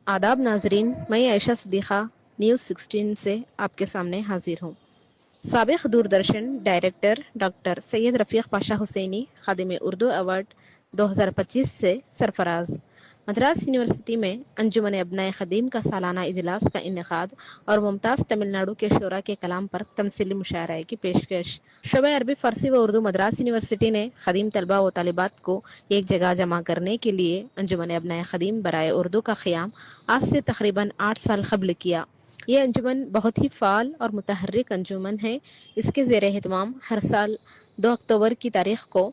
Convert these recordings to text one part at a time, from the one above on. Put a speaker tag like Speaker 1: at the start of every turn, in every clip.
Speaker 1: आदाब नाजरीन, मैं आयशा सिद्दीक़ा न्यूज़ 16 से आपके सामने हाजिर हूँ। साबिक़ दूरदर्शन डायरेक्टर डॉक्टर सैयद रफ़ीक़ पाशा हुसैनी खादिम उर्दू अवार्ड 2025 से सरफराज। मद्रास यूनिवर्सिटी में अंजुमन अब्नाए ख़दीम का सालाना इजलास का इनेकाद और मुमताज़ तमिलनाडु के शोरा के कलाम पर तमसीली मुशायरा की पेशकश। शोबा अरबी फ़ारसी व उर्दू मद्रास यूनिवर्सिटी ने ख़दीम तलबा व तालिबात को एक जगह जमा करने के लिए अंजुमन अब्नाए ख़दीम बराए उर्दू का क़याम आज से तकरीबन 8 साल क़ब्ल किया। ये अंजुमन बहुत ही फ़ाल और मुतहर्रिक अंजुमन है। इसके ज़ेर एहतमाम हर साल 2 अक्टूबर की तारीख़ को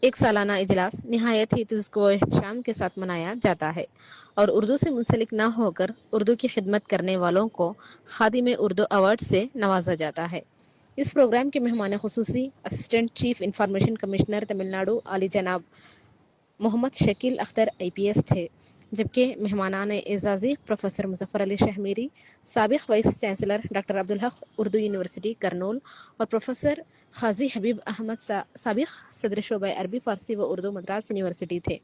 Speaker 1: एक सालाना इजलास नहायत ही तुज़्को एहतशाम के साथ मनाया जाता है और उर्दू से मुंसलिक न होकर उर्दू की खिदमत करने वालों को खादिम उर्दू अवार्ड से नवाजा जाता है। इस प्रोग्राम के मेहमान खुसूसी assistant chief information commissioner Tamil Nadu आली जनाब मोहम्मद शकील अख्तर IPS थे, जबकि मेहमानान एजाज़ी प्रोफेसर मुज़फ़्फ़र अली शहमीरी, साबिक़ vice chancellor doctor Abdul Haq Urdu university Kurnool और प्रोफेसर खाजी हबीब अहमद साबिक़ सदर शोबा अरबी फ़ारसी व उर्दू मद्रास यूनिवर्सिटी थे।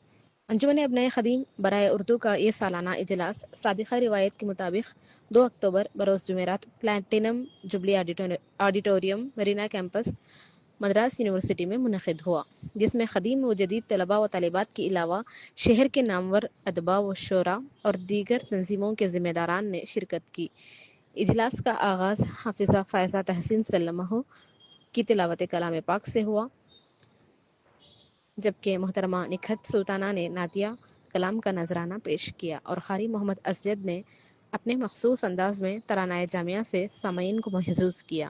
Speaker 1: अंजुमन अब्नाए ख़दीम बराए उर्दू का ये सालाना इजलास साबिक़ा रिवायत के मुताबिक 2 अक्टूबर बरोज़ जुमेरात platinum jubilee auditorium Marina campus Madras university में मुनक़िद हुआ, जिसमें ख़दीम व जदीद तलबा व तालिबात के अलावा शहर के नामवर अदबा व शोरा और दीगर तंजीमों के ज़िम्मेदारान ने शिरकत की। इजलास का आगाज़ हाफिज़ा फ़ायज़ा तहसीन सल्लल्लाहु की तिलावत कलाम पाक से हुआ, जबकि मोहतरमा निखत सुल्ताना ने नातिया कलाम का नजराना पेश किया और क़ारी मोहम्मद असजद ने अपने मखसूस अंदाज में तरानाए जामिया से सामईन को महजूज़ किया।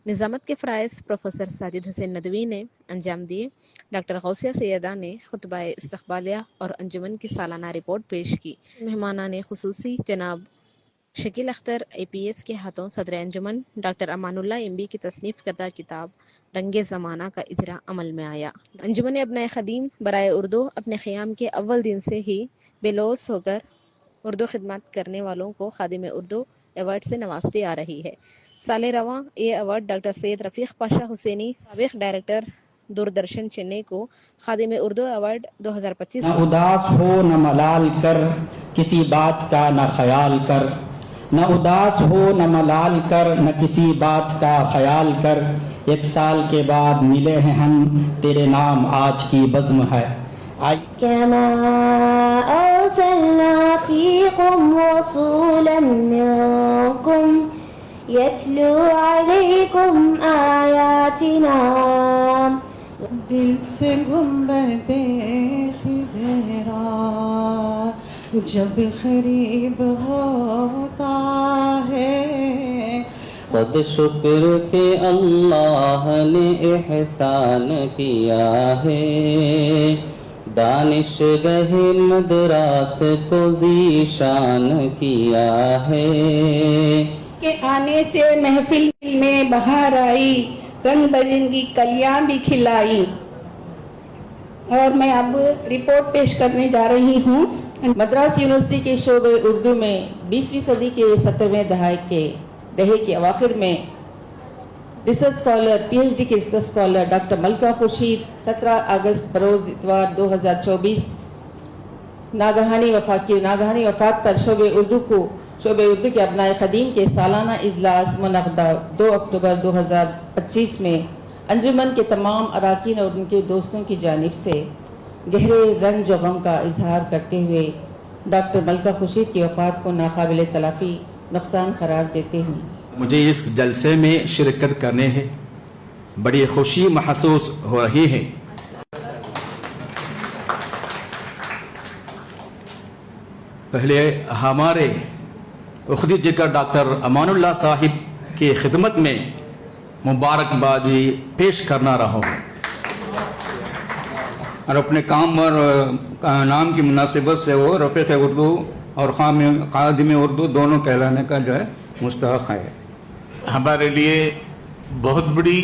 Speaker 1: निज़ामत के फ़राइज़ प्रोफेसर साजिद हुसैन नदवी ने अंजाम दिए। डॉक्टर गौसिया सैयदा ने खुतबाए इस्तक़बालिया और अंजुमन की सालाना रिपोर्ट पेश की। मेहमानान खुसूसी जनाब शकील अख्तर IPS के हाथों सदर अंजुमन डॉक्टर अमानुल्लाह MB की तसनीफ़ करदा किताब रंगे ज़माना का इजरा अमल में आया। अंजुमन अब्नाए ख़दीम बराए उर्दू अपने क़याम के अव्वल दिन से ही बेलौस होकर उर्दू खिदमत करने वालों को खादिम उर्दू अवार्ड से नवाजती आ रही है। साल रवां ये अवार्ड डॉक्टर सैयद रफ़ीक़ पाशा हुसैनी साबिक़ डायरेक्टर दूरदर्शन चेन्नई को खादिम उर्दू अवार्ड 2025
Speaker 2: न उदास हो न मलाल कर, किसी बात का न ख्याल कर। न उदास हो न मलाल कर, न किसी बात का ख्याल कर। 1 साल के बाद मिले हैं हम, तेरे नाम आज की बज़्म है।
Speaker 3: कमा अरसलना फीकुम रसूलन मिनकुम यतलू अलैकुम आयातिना।
Speaker 4: दिल से गुंबदे खिज़रा जब क़रीब होता है।
Speaker 5: सद शुक्र के अल्लाह ने एहसान किया है, दानिशगह मदरास को ज़ीशान किया है।
Speaker 6: के आने से महफिल में बहार आई, रंग बिरंगी कलियां भी खिलाई। और मैं अब रिपोर्ट पेश करने जा रही हूँ।
Speaker 7: मद्रास यूनिवर्सिटी के शोबे उर्दू में 20वीं सदी के 70वें दहाई के अवाखिर में रिसर्च स्कॉलर PhD के रिसर्च स्कॉलर डॉक्टर मलका खुर्शीद 17 अगस्त बरोज़ इतवार 2024 नागहानी वफात पर शोबे उर्दू के अब्नाए ख़दीम के सालाना इजलास मुनक़दा 2 अक्टूबर 2025 में अंजुमन के तमाम अराकीन और उनके दोस्तों की जानिब से गहरे रंज व गम का इजहार करते हुए डॉक्टर मलका खुर्शीद की वफ़ात को नाकाबिल तलाफ़ी नुकसान करार देते हूँ।
Speaker 8: मुझे इस जलसे में शिरकत करने है बड़ी खुशी महसूस हो रही है। पहले हमारे उखदी जिक्र डॉक्टर अमानुल्लाह साहिब की खिदमत में मुबारकबादी पेश करना रहा हूँ और अपने काम और नाम की मुनासिबत से वो रफ़ीक़ उर्दू और ख़ादिम उर्दू दोनों कहलाने का जो है मुस्तहक़ है।
Speaker 9: हमारे लिए बहुत बड़ी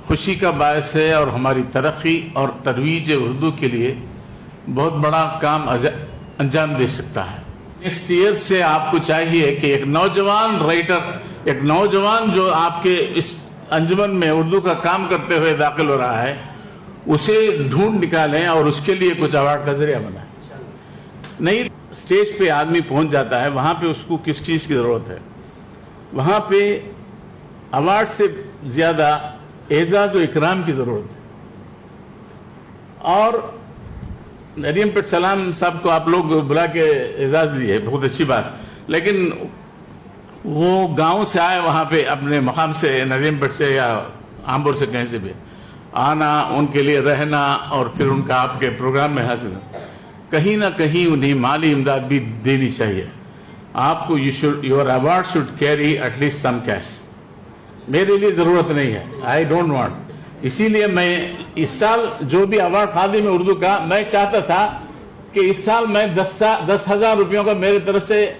Speaker 9: खुशी का बायस है और हमारी तरक्की और तरवीज उर्दू के लिए बहुत बड़ा काम अंजाम दे सकता है। नेक्स्ट ईयर से आपको चाहिए कि एक नौजवान राइटर, एक नौजवान जो आपके इस अंजुमन में उर्दू का काम करते हुए दाखिल हो रहा है, उसे ढूंढ निकालें और उसके लिए कुछ अवार्ड का जरिया बनाएं। नहीं स्टेज पे आदमी पहुंच जाता है, वहां पे उसको किस चीज़ की ज़रूरत है? वहां पे अवार्ड से ज़्यादा एजाज़ और इकराम की ज़रूरत है। और नरीम पेट सलाम साहब को आप लोग बुला के एजाज़ दिए, बहुत अच्छी बात, लेकिन वो गांव से आए, वहां पे अपने मकाम से, नरीम पेट से या आम्बुर से कहीं से भी आना, उनके लिए रहना और फिर उनका आपके प्रोग्राम में हासिल, कहीं ना कहीं उन्हें माली इमदाद भी देनी चाहिए आपको। Your award should carry at least some cash. मेरे लिए ज़रूरत नहीं है, आई डोंट वांट। इसीलिए मैं इस साल जो भी अवार्ड खादिम उर्दू का, मैं चाहता था कि इस साल मैं 10,000 रुपयों का मेरे तरफ से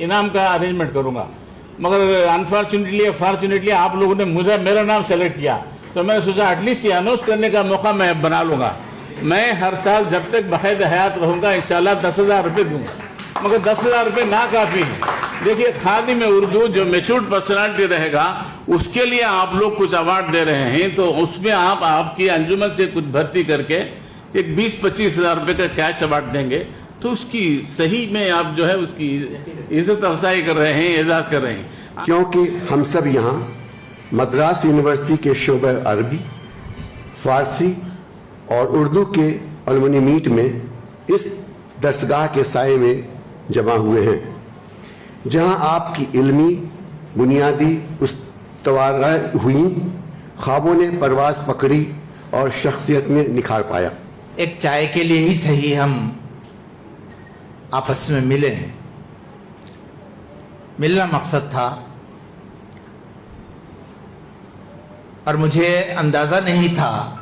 Speaker 9: इनाम का अरेंजमेंट करूंगा, मगर अनफॉर्चुनेटली आप लोगों ने मेरा नाम सेलेक्ट किया, तो मैंने सोचा एटलीस्ट ये अनाउंस करने का मौका मैं बना लूंगा। मैं हर साल जब तक बहद हयात रहूंगा इंशाल्लाह 10,000 रुपये दूंगा, मगर 10,000 रुपये ना काफ़ी है। देखिए, खादिम उर्दू जो मैच्योर्ड पर्सनालिटी रहेगा उसके लिए आप लोग कुछ अवार्ड दे रहे हैं, तो उसमें आप आपकी अंजुमन से कुछ भर्ती करके एक 20-25 हज़ार रुपये का कैश अवार्ड देंगे, तो उसकी सही में आप जो है उसकी इज्जत अफजाई कर रहे हैं, एजाज कर रहे हैं।
Speaker 10: क्योंकि हम सब यहाँ मद्रास यूनिवर्सिटी के शोबे अरबी, फारसी और उर्दू के अलमनी मीट में इस दरसगाह के साये में जमा हुए हैं, जहाँ आपकी इल्मी बुनियादी उस्तवार हुई, ख्वाबों ने परवाज पकड़ी और शख्सियत में निखार पाया।
Speaker 11: एक चाय के लिए ही सही हम आपस में मिले हैं। मिलना मकसद था, और मुझे अंदाज़ा नहीं था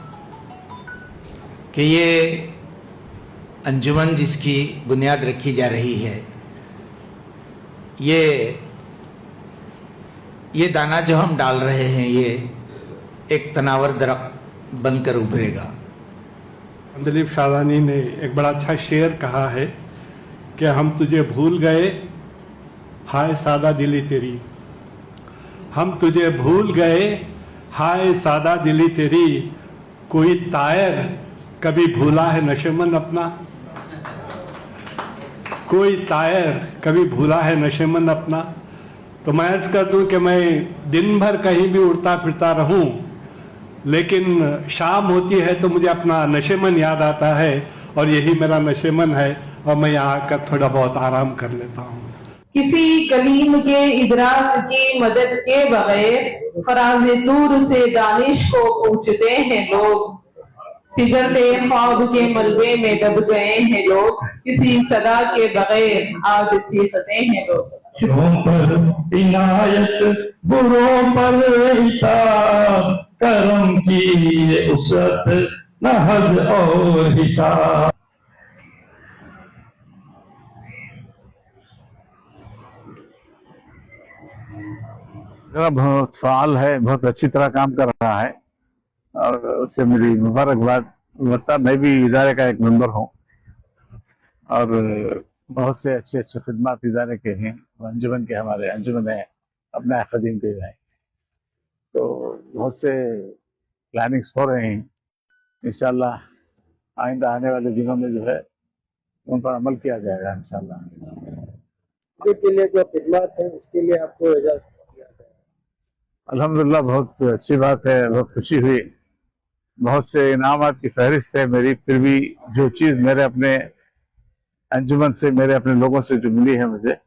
Speaker 11: कि ये अंजुमन जिसकी बुनियाद रखी जा रही है, ये दाना जो हम डाल रहे हैं, ये एक तनावर दरख्त बनकर उभरेगा।
Speaker 12: अंदलीब शादानी ने एक बड़ा अच्छा शेर कहा है कि हम तुझे भूल गए हाय सादा दिली तेरी, हम तुझे भूल गए हाय सादा दिली तेरी, कोई तायर कभी भूला है नशेमन अपना, कोई तायर कभी भूला है नशेमन अपना। तो मैं अर्ज कर दूं कि मैं दिन भर कहीं भी उड़ता फिरता रहूं, लेकिन शाम होती है तो मुझे अपना नशेमन याद आता है, और यही मेरा नशेमन है, और मैं यहाँ आकर थोड़ा बहुत आराम कर लेता हूँ।
Speaker 13: किसी कलीम के इदराक की मदद के बगैर फराज दूर से दानिश को पूछते हैं लोग, फिजलते ख्वाब के मलबे में दब गए हैं लोग, किसी सदा के बगैर आज चीखते हैं लोग।
Speaker 14: शुरों पर इनायत बुरों पर इताब, करम की ये उसरत न हद और हिसाब।
Speaker 15: बहुत फाल है, बहुत अच्छी तरह काम कर रहा है, और उससे मेरी मुबारकबाद। बता, मैं भी इदारे का एक मेंबर हूँ, और बहुत से अच्छे अच्छे खिदमात इदारे के हैं, अंजुमन के, हमारे अंजुमन है अपने खदीम के हैं, तो बहुत से प्लानिंग्स हो रहे हैं। इंशाल्लाह आइंदा आने वाले दिनों में जो है उन पर अमल किया जाएगा इंशाल्लाह।
Speaker 16: के लिए जो खिदमत है उसके लिए आपको इजाजत दिया जाए।
Speaker 15: अल्हम्दुलिल्लाह, बहुत अच्छी बात है, बहुत खुशी हुई। बहुत से इनामात की फहरिस्त है मेरी, फिर भी जो चीज़ मेरे अपने अंजुमन से, मेरे अपने लोगों से जो मिली है मुझे,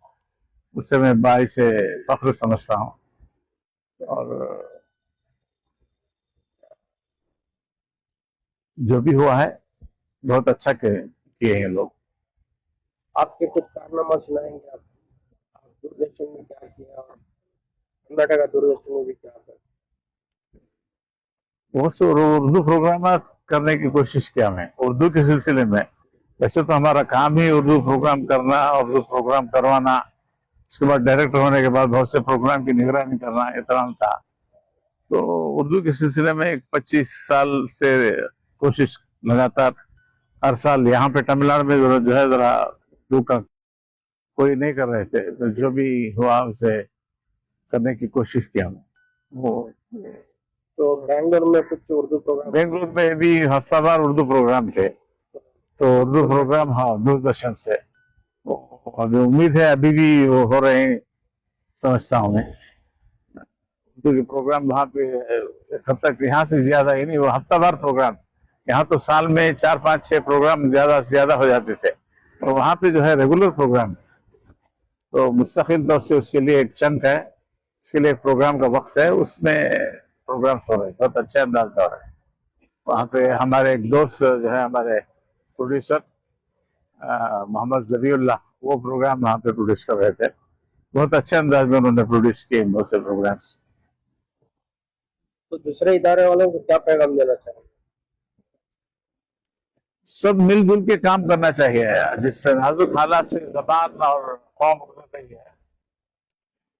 Speaker 15: उससे मैं बाइस से फख्र समझता हूँ। और जो भी हुआ है बहुत अच्छा किए हैं लोग।
Speaker 16: आपके कुछ कारनामा सुनाएंगे आप दूरदर्शन में क्या किया और कर्नाटका दूरदर्शन में भी क्या किया?
Speaker 15: बहुत से उर्दू प्रोग्राम करने की कोशिश किया मैं उर्दू के सिलसिले में। वैसे तो हमारा काम ही उर्दू प्रोग्राम करना, उर्दू प्रोग्राम करवाना, उसके बाद डायरेक्टर होने के बाद बहुत से प्रोग्राम की निगरानी करना, एहतराम था। तो उर्दू के सिलसिले में 25 साल से कोशिश लगातार, हर साल यहाँ पे तमिलनाडु में जो है जरा उर्दू का कोई नहीं कर रहे थे, तो जो भी हुआ उसे करने की कोशिश किया मैं। वो
Speaker 16: तो बेंगलोर में कुछ उर्दू प्रोग्राम,
Speaker 15: बेंगलोर में भी हफ्तावार उर्दू प्रोग्राम थे, तो उर्दू प्रोग्राम हाँ दूरदर्शन से अभी उम्मीद है अभी भी वो हो रहे हैं, समझता हूँ मैं, क्योंकि प्रोग्राम वहाँ पे एक हफ्ता यहाँ से ज्यादा ही नहीं, वो हफ्तावार प्रोग्राम, यहाँ तो साल में 4, 5, 6 प्रोग्राम ज्यादा से ज्यादा हो जाते थे, और वहाँ पे जो है रेगुलर प्रोग्राम, तो मुस्तकिल तौर से उसके लिए एक चंक है, उसके लिए एक प्रोग्राम का वक्त है, उसमें प्रोग्राम हो रहे हैं, बहुत अच्छे अंदाज का हो रहा है। वहाँ पे हमारे एक दोस्त जो है हमारे प्रोड्यूसर मोहम्मद जबीउल्लाह, वो प्रोग्राम वहाँ पे प्रोड्यूस कर रहे थे, बहुत अच्छे अंदाज में उन्होंने प्रोड्यूस किए बहुत से प्रोग्राम्स।
Speaker 16: तो दूसरे इदारे वालों को क्या पैगाम देना चाहिए?
Speaker 15: सब मिलजुल के काम करना चाहिए, जिस नाजुक हालात से जबान और कौम गुजर रही है,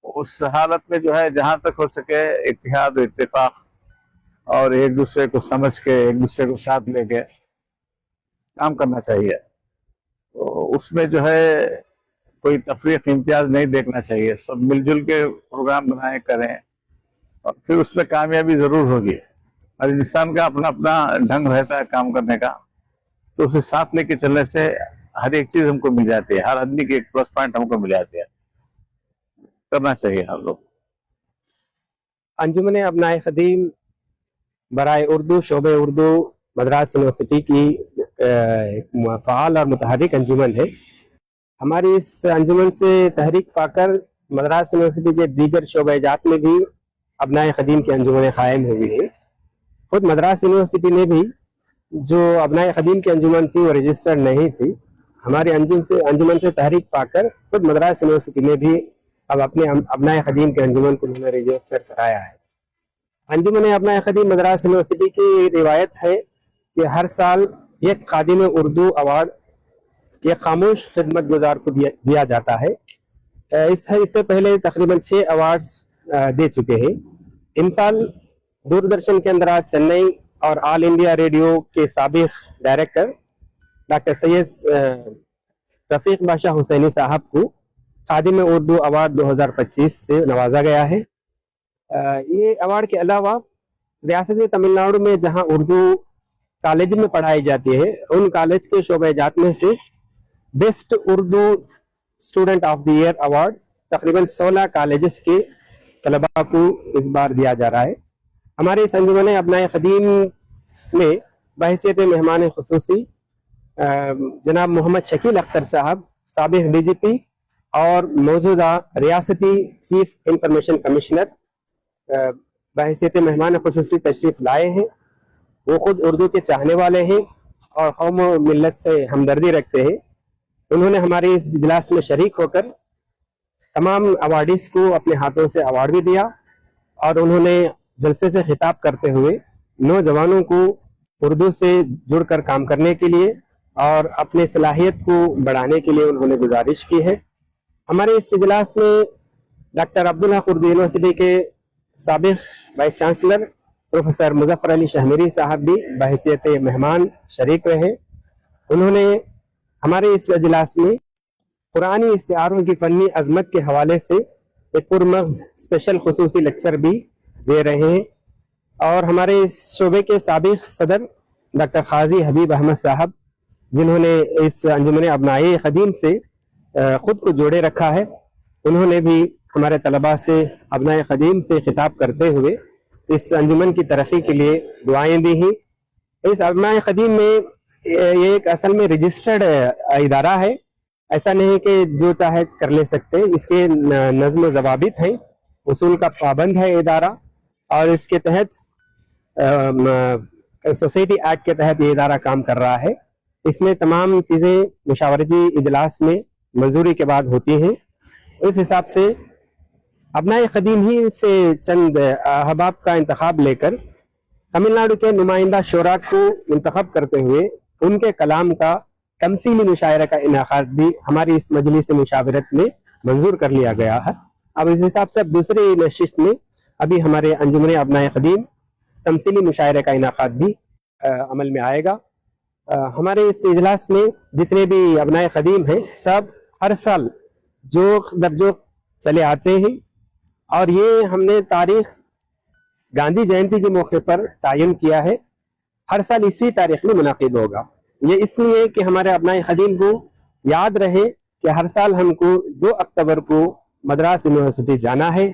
Speaker 15: उस हालत में जो है जहां तक हो सके इत्तेहाद और इत्तेफाक और एक दूसरे को समझ के एक दूसरे को साथ लेके काम करना चाहिए। तो उसमें जो है कोई तफरीक इम्तियाज नहीं देखना चाहिए, सब मिलजुल के प्रोग्राम बनाए करें और फिर उसमें कामयाबी जरूर होगी। हर इंसान का अपना अपना ढंग रहता है काम करने का, तो उसे साथ लेके चलने से हर एक चीज हमको मिल जाती है, हर आदमी की एक प्लस पॉइंट हमको मिल जाती है, करना चाहिए हम लोग।
Speaker 16: अंजुमन अबनाए खदीम बराए उर्दू शोबे उर्दू मद्रास यूनिवर्सिटी की एक फ़ाल और मुतहरिक अंजुमन है। हमारी इस अंजुमन से तहरीक पाकर मद्रास यूनिवर्सिटी के दीगर शोबेजात में भी अबनाए खदीम की अंजुमन कायम हुई है। खुद मद्रास यूनिवर्सिटी ने भी जो अबनाए खदीम की अंजुमन थी वो रजिस्टर्ड नहीं थी, हमारी अंजुमन से तहरीक पाकर खुद मद्रास यूनिवर्सिटी ने भी अब अपने अबनाए खदीम के अंजुमन को उन्होंने रजिस्टर कराया है। अंजुमन अबनाए खदीम मद्रास यूनिवर्सिटी की रिवायत है कि हर साल एक खादिम उर्दू अवार्ड एक खामोश खिदमत गुजार को दिया जाता है। इससे पहले तकरीबन 6 अवार्ड्स दे चुके हैं। इन साल दूरदर्शन के अंदर आज चेन्नई और ऑल इंडिया रेडियो के साबिक डायरेक्टर डॉक्टर सैयद रफीक बादशाह हुसैनी साहब को खादिम उर्दू अवार्ड 2025 से नवाजा गया है। ये अवार्ड के अलावा रियासत तमिलनाडु में जहां उर्दू कॉलेज में पढ़ाई जाती है, उन कॉलेज के शोबेजात में से best Urdu student of the year award तकरीबन 16 कॉलेजेस के तलबा को इस बार दिया जा रहा है। हमारे इस अंजुमन अबनाए खदीम में बहैसियत मेहमान खुसूसी जनाब मोहम्मद शकील अख्तर साहब साबिक DGP और मौजूदा रियासती चीफ इंफॉर्मेशन कमिश्नर बहैसियत मेहमान खुसूसी तशरीफ लाए हैं। वो खुद उर्दू के चाहने वाले हैं और कौम और मिल्लत से हमदर्दी रखते हैं। उन्होंने हमारे इस इजलास में शरीक होकर तमाम अवार्डीज को अपने हाथों से अवार्ड भी दिया और उन्होंने जलसे से खिताब करते हुए नौजवानों को उर्दू से जुड़कर काम करने के लिए और अपने सलाहियत को बढ़ाने के लिए उन्होंने गुजारिश की है। हमारे इस इजलास में डॉक्टर अब्दुल हक उर्दू यूनिवर्सिटी के साबिक vice chancellor professor Muzaffar Ali Shahmiri साहब भी बहैसियत मेहमान शरीक रहे। उन्होंने हमारे इस इजलास में पुरानी इश्तिहारों की फनी अजमत के हवाले से एक पुरमग़्ज़ स्पेशल खुसूसी लेक्चर भी दे रहे हैं और हमारे इस शोबे के साबिक सदर डॉक्टर खाजी हबीब अहमद साहब, जिन्होंने इस अंजुमन अबनाए खदीम से खुद को जोड़े रखा है, उन्होंने भी हमारे तलबा से अबनाए खदीम से खिताब करते हुए इस अंजुमन की तरक्की के लिए दुआएं दी हैं। इस अबनाए खदीम में ये एक असल में रजिस्टर्ड इदारा है, ऐसा नहीं कि जो चाहे कर ले सकते, इसके नज़्म ज़वाबित हैं, उसूल का पाबंद है इदारा और इसके तहत सोसाइटी एक्ट के तहत ये इदारा काम कर रहा है। इसमें तमाम चीज़ें मुशावरती इजलास में मंजूरी के बाद होती हैं। इस हिसाब से अबनाए खदीम ही से चंद अहबाब का इंतखाब लेकर तमिलनाडु के नुमाइंदा शोरा को इंतखाब करते हुए उनके कलाम का तमसीली मुशायरा का इनेकाद भी हमारी इस मजलिस मुशावरत में मंजूर कर लिया गया है। अब इस हिसाब से दूसरी नशिस्त में अभी हमारे अंजुमन अबनाए खदीम तमसीली मुशायरे का इनेकाद भी अमल में आएगा। हमारे इस इजलास में जितने भी अबनाए खदीम हैं सब हर साल जोक दर जोक चले आते हैं और ये हमने तारीख गांधी जयंती के मौके पर तायन किया है, हर साल इसी तारीख में मुनाकिद होगा। ये इसलिए कि हमारे अबनाए खदीम को याद रहे کہ ہر سال ہم کو 2 اکتوبر کو مدراس یونیورسٹی جانا ہے،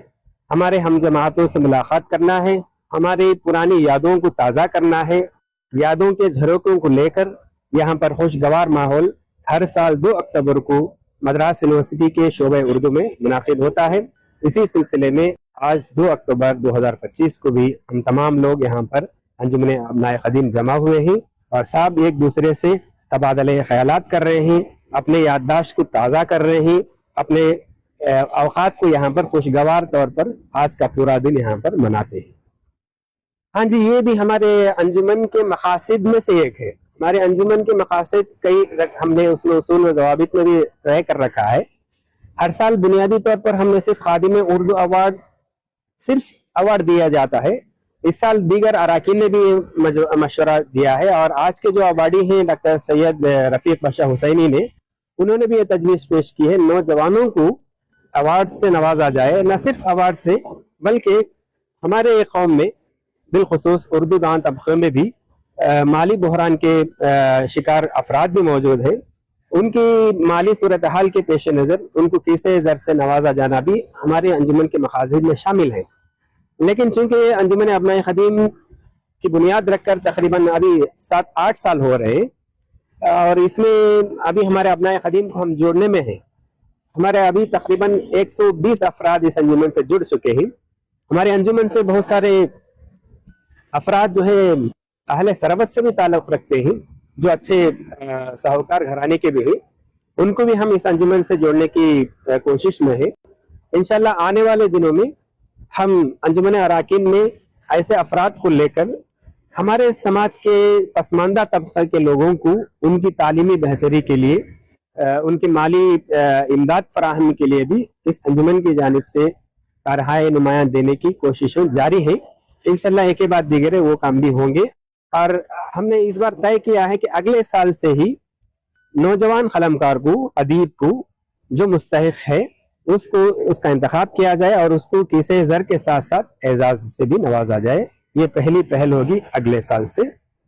Speaker 16: ہمارے ہم جماعتوں سے ملاقات کرنا ہے، ہماری پرانی یادوں کو تازہ کرنا ہے، یادوں کے جھروکوں کو لے کر یہاں پر خوشگوار ماحول ہر سال 2 اکتوبر کو مدراس یونیورسٹی کے شعبہ اردو میں منعقد ہوتا ہے۔ اسی سلسلے میں آج 2 اکتوبر 2025 کو بھی ہم تمام لوگ یہاں پر انجمن ابنائے قدیم جمع ہوئے ہیں اور سب ایک دوسرے سے تبادلہ خیالات کر رہے ہیں، اپنے یادداشت کو تازہ کر رہے ہیں، اپنے اوقات کو یہاں پر خوشگوار طور پر آج کا پورا دن یہاں پر مناتے ہیں۔ ہاں جی، یہ بھی ہمارے انجمن کے مقاصد میں سے ایک ہے۔ ہمارے انجمن کے مقاصد کئی ہم نے اس میں اصول و ضوابط میں بھی طے کر رکھا ہے۔ ہر سال بنیادی طور پر ہم نے صرف خادم اردو ایوارڈ صرف ایوارڈ دیا جاتا ہے۔ اس سال دیگر اراکین نے بھی مشورہ دیا ہے اور آج کے جو ایوارڈی ہیں ڈاکٹر سید رفیق پاشا حسینی نے، انہوں نے بھی یہ تجویز پیش کی ہے نوجوانوں کو ایوارڈ سے نوازا جائے، نہ صرف ایوارڈ سے بلکہ ہمارے قوم میں بالخصوص اردو دان طبقے میں بھی مالی بحران کے شکار افراد بھی موجود ہیں۔ ان کی مالی صورتحال کے پیش نظر ان کو کیسے زر سے نوازا جانا بھی ہمارے انجمن کے مقاصد میں شامل ہے۔ لیکن چونکہ انجمن ابنائے قدیم کی بنیاد رکھ کر تقریباً ابھی 7-8 سال ہو رہے ہیں اور اس میں ابھی ہمارے ابنائے قدیم کو ہم جوڑنے میں ہیں۔ ہمارے ابھی تقریباً 120 افراد اس انجمن سے جڑ چکے ہیں۔ ہمارے انجمن سے بہت سارے افراد جو ہے اہل ثروت سے بھی تعلق رکھتے ہیں، جو اچھے ساہوکار گھرانے کے بھی ہیں، ان کو بھی ہم اس انجمن سے جوڑنے کی کوشش میں ہیں۔ انشاءاللہ آنے والے دنوں میں ہم انجمن اراکین میں ایسے افراد کو لے کر ہمارے سماج کے پسماندہ طبقہ کے لوگوں کو ان کی تعلیمی بہتری کے لیے، ان کی مالی امداد فراہمی کے لیے بھی اس انجمن کی جانب سے کارہائے نمایاں دینے کی کوششیں جاری ہیں۔ انشاءاللہ ایک کے بعد دیگر وہ کام بھی ہوں گے اور ہم نے اس بار طے کیا ہے کہ اگلے سال سے ہی نوجوان قلمکار کو، ادیب کو جو مستحق ہے اس کا انتخاب کیا جائے اور اس کو کسی زر کے ساتھ ساتھ اعزاز سے بھی نوازا جائے۔ یہ پہلی پہل ہوگی اگلے سال سے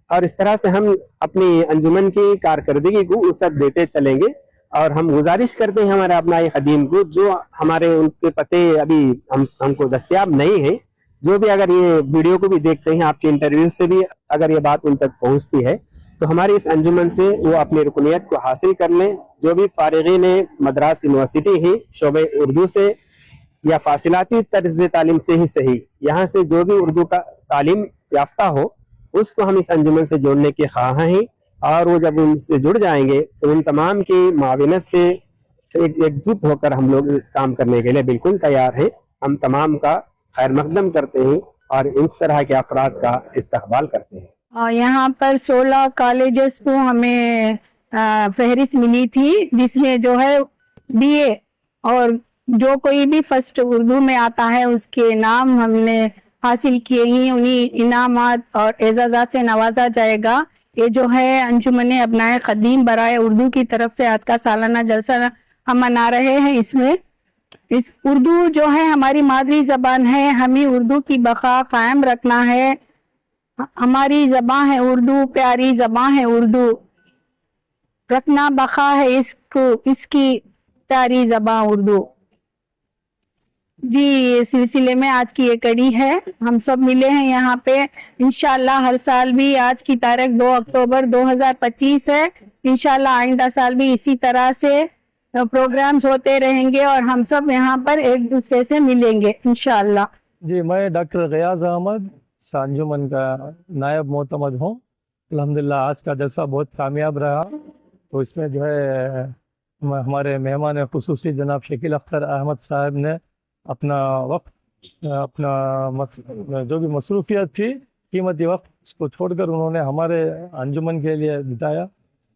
Speaker 16: اور اس طرح سے ہم اپنی انجمن کی کارکردگی کو وسعت دیتے چلیں گے اور ہم گزارش کرتے ہیں ہمارے ابنائے قدیم کو جو ہمارے ان کے پتے ابھی ہم کو دستیاب نہیں ہیں، جو بھی اگر یہ ویڈیو کو بھی دیکھتے ہیں، آپ کے انٹرویو سے بھی اگر یہ بات ان تک پہنچتی ہے تو ہماری اس انجمن سے وہ اپنی رکنیت کو حاصل کر لیں۔ جو بھی فارغین مدراس یونیورسٹی ہیں شعبہ اردو سے یا فاصلاتی طرز تعلیم سے ہی صحیح، یہاں سے جو بھی اردو کا تعلیم یافتہ ہو اس کو ہم اس انجمن سے جوڑنے کے خواہاں ہیں اور وہ جب ان سے جڑ جائیں گے تو ان تمام کی معاونت سے ایکجٹ ہو کر ہم لوگ کام کرنے کے لیے بالکل تیار ہیں۔ ہم تمام کا خیر مقدم کرتے ہیں اور اس طرح کے افراد کا استقبال کرتے ہیں۔
Speaker 6: یہاں پر 16 کالجز کو ہمیں فہرست ملی تھی جس میں جو ہے BA اور جو کوئی بھی فرسٹ اردو میں آتا ہے اس کے نام ہم نے حاصل کیے ہیں، انہیں انعامات اور اعزازات سے نوازا جائے گا۔ یہ جو ہے انجمن ابنائے قدیم برائے اردو کی طرف سے آج کا سالانہ جلسہ ہم منا رہے ہیں۔ اس میں اردو جو ہے ہماری مادری زبان ہے، ہمیں اردو کی بقا قائم رکھنا ہے۔ ہماری زبان ہے اردو، پیاری زبان ہے اردو، رکھنا بقا ہے اس کی پیاری زبان اردو۔ جی، اس سلسلے میں آج کی یہ کڑی ہے، ہم سب ملے ہیں یہاں پہ۔ انشاءاللہ ہر سال بھی آج کی تاریخ 2 اکتوبر 2025 ہے، انشاءاللہ آئندہ سال بھی اسی طرح سے پروگرامز ہوتے رہیں گے اور ہم سب یہاں پر ایک دوسرے سے ملیں گے انشاءاللہ۔
Speaker 17: جی، میں ڈاکٹر غیاض احمد انجمن کا نائب معتمد ہوں۔ الحمدللہ آج کا جلسہ بہت کامیاب رہا، تو اس میں جو ہے ہمارے مہمان خصوصی جناب شکیل اختر احمد صاحب نے اپنا وقت، اپنا جو بھی مصروفیت تھی، قیمتی وقت، اس کو چھوڑ کر انہوں نے ہمارے انجمن کے لیے بتایا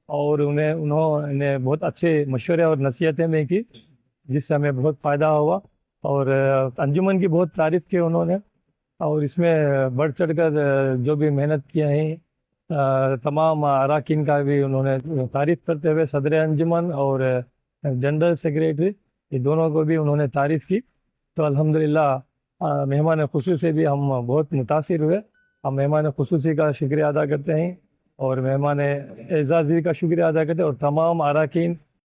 Speaker 17: اور انہوں نے بہت اچھے مشورے اور نصیحتیں بھی کی جس سے ہمیں بہت فائدہ ہوا اور انجمن کی بہت تعریف کی انہوں نے، اور اس میں بڑھ چڑھ کر جو بھی محنت کیا ہے تمام اراکین کا بھی انہوں نے تعریف کرتے ہوئے صدر انجمن اور جنرل سیکریٹری، یہ دونوں کو بھی انہوں نے تعریف کی۔ تو الحمدللہ مہمان خصوصی بھی ہم بہت متاثر ہوئے۔ ہم مہمان خصوصی کا شکریہ ادا کرتے ہیں اور مہمان اعزازی کا شکریہ ادا کرتے ہیں اور تمام اراکین